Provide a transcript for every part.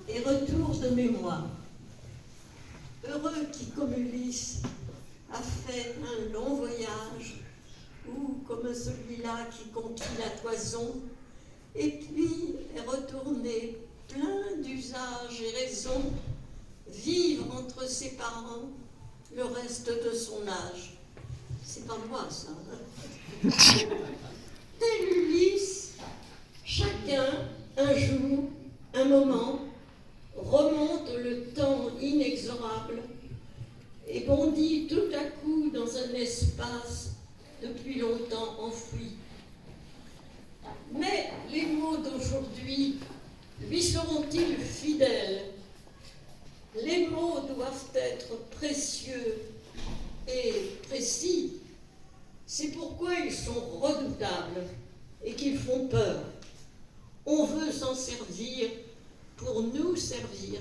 et retour de mémoire. Heureux qui, comme Ulysse, a fait un long voyage, ou comme celui-là qui conquit la toison, et puis est retourné plein d'usages et raisons, vivre entre ses parents le reste de son âge. C'est pas moi, ça. Tel Ulysse, chacun, un jour, un moment, remonte le temps inexorable et bondit tout à coup dans un espace depuis longtemps enfoui. Mais les mots d'aujourd'hui lui seront-ils fidèles? Les mots doivent être précieux et précis. C'est pourquoi ils sont redoutables et qu'ils font peur. On veut s'en servir pour nous servir,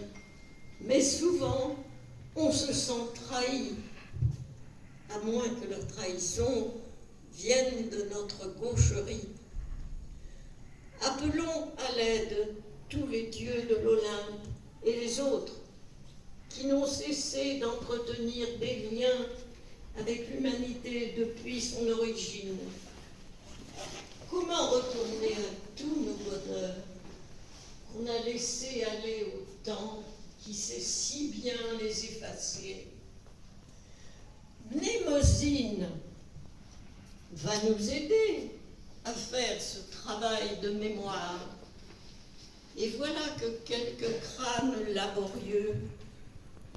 mais souvent on se sent trahi, à moins que leur trahison vienne de notre gaucherie. Appelons à l'aide tous les dieux de l'Olympe et les autres qui n'ont cessé d'entretenir des liens avec l'humanité depuis son origine. Comment retourner à tous nos bonheurs qu'on a laissé aller au temps qui sait si bien les effacer? Mnémosyne va nous aider à faire ce travail de mémoire. Et voilà que quelques crânes laborieux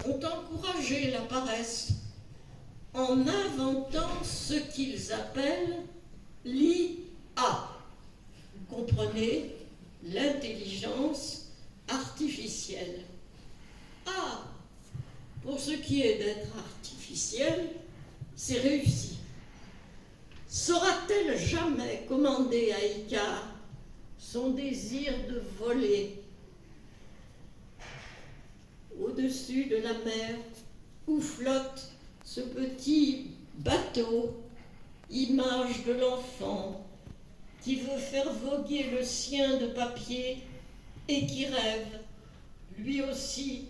ont encouragé la paresse en inventant ce qu'ils appellent l'IA. Vous comprenez? L'intelligence artificielle. Ah, pour ce qui est d'être artificielle, c'est réussi. Saura-t-elle jamais commander à Icare son désir de voler au-dessus de la mer où flotte ce petit bateau, image de l'enfant qui veut faire voguer le sien de papier et qui rêve, lui aussi,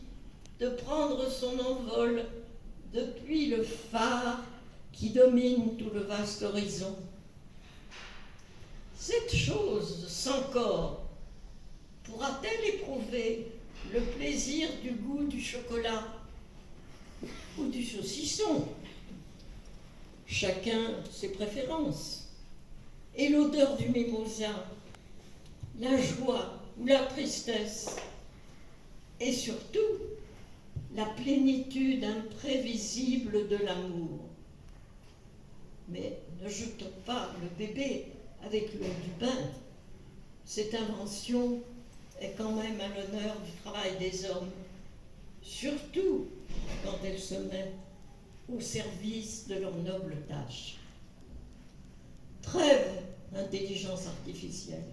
de prendre son envol depuis le phare qui domine tout le vaste horizon. Cette chose sans corps pourra-t-elle éprouver le plaisir du goût du chocolat ou du saucisson? Chacun ses préférences. Et l'odeur du mimosa, la joie ou la tristesse, et surtout la plénitude imprévisible de l'amour. Mais ne jetons pas le bébé avec l'eau du bain. Cette invention est quand même à l'honneur du travail des hommes, surtout quand elle se met au service de leur noble tâche. Trêve d'intelligence artificielle.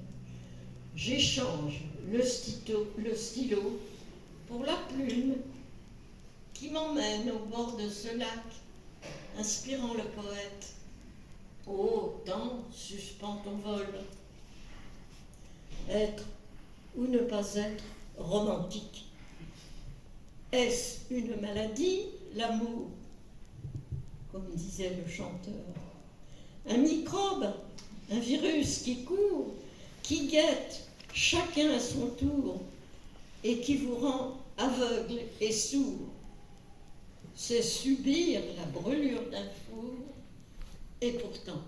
J'échange le stylo pour la plume qui m'emmène au bord de ce lac, inspirant le poète. Ô temps, suspends ton vol. Être ou ne pas être romantique. Est-ce une maladie, l'amour, comme disait le chanteur? Un microbe, un virus qui court, qui guette chacun à son tour et qui vous rend aveugle et sourd. C'est subir la brûlure d'un four et pourtant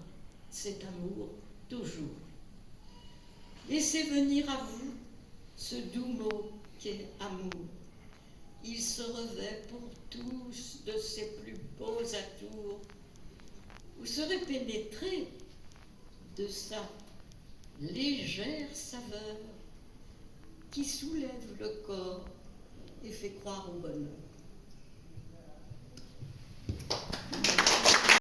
c'est amour toujours. Laissez venir à vous ce doux mot qu'est amour. Il se revêt pour tous de ses plus beaux atours. Vous serez pénétrés de sa légère saveur qui soulève le corps et fait croire au bonheur.